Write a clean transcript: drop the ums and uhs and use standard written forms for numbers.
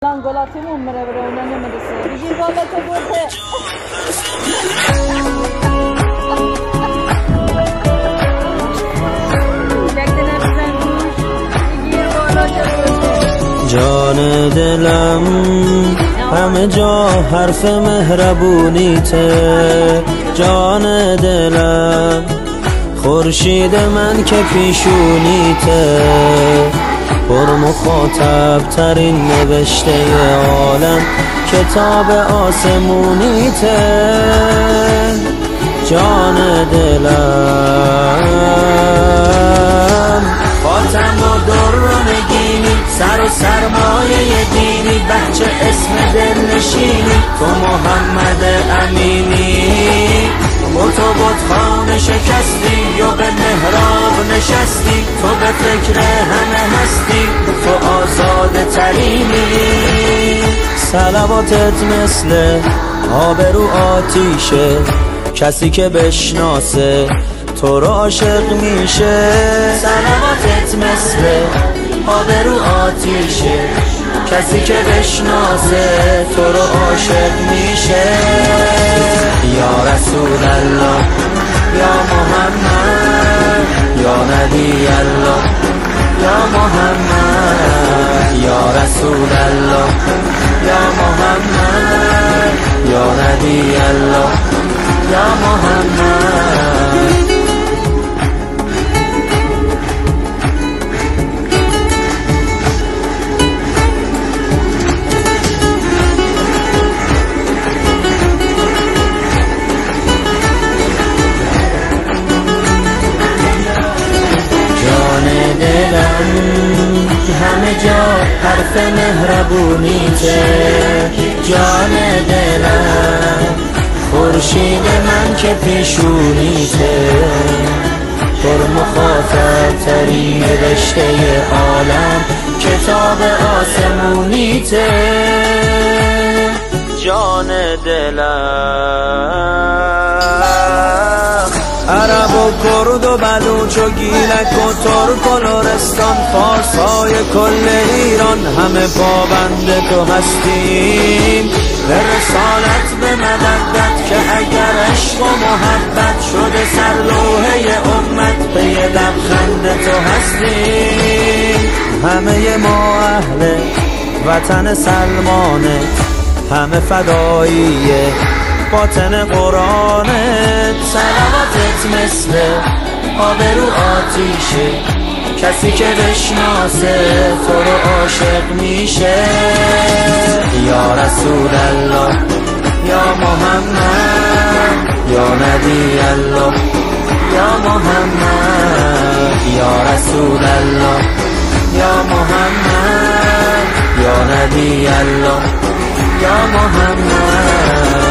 L'angolatimum meraviglioso medicina. Bigir valla taburte. جان دلم همه جا حرف مهربونیته، جان دلم خورشید من که پیشونیته، پر مخاطب ترین نوشته عالم کتاب آسمونیته، جان دلم خاتم و در و نگینی، سر و سرمایه دینی، بچه اسم دل نشینی، تو محمد امینی، با تو بتخانه شکستی یا به محراب نشستی، تو به فکر همه هستی، تو آزاد ترینی، صلواتت مثل آب رو آتیشه، کسی که بشناسه تو رو عاشق میشه، صلواتت مثل آب رو آتیشه، کسی که بشناسه تو رو عاشق میشه، یا رسول الله یا محمد یا نبی الله یا محمد، یا رسول الله یا محمد یا نبی الله یا محمد. همه جا حرف مهربونیته، جان دلم خورشید من که پیشونیته، پر مخاطب ترین رشته عالم کتاب آسمونیته، جان دلم عرب و کرد و بلوچ و گیلک و ترک و لرستان، فارسای کل ایران همه پابند تو هستیم، به رسالت به مودت که اگر عشق و محبت شده سرلوحه امت، به یه لبخند تو هستیم، همه ما اهل وطن سلمانه، همه فداییه باطن قرآنت، صلواتت مثل آب رو آتیشه، کسی که بشناسه تو رو عاشق میشه، یا رسول الله یا محمد یا نبی الله یا محمد، یا رسول الله یا محمد یا نبی الله یا محمد.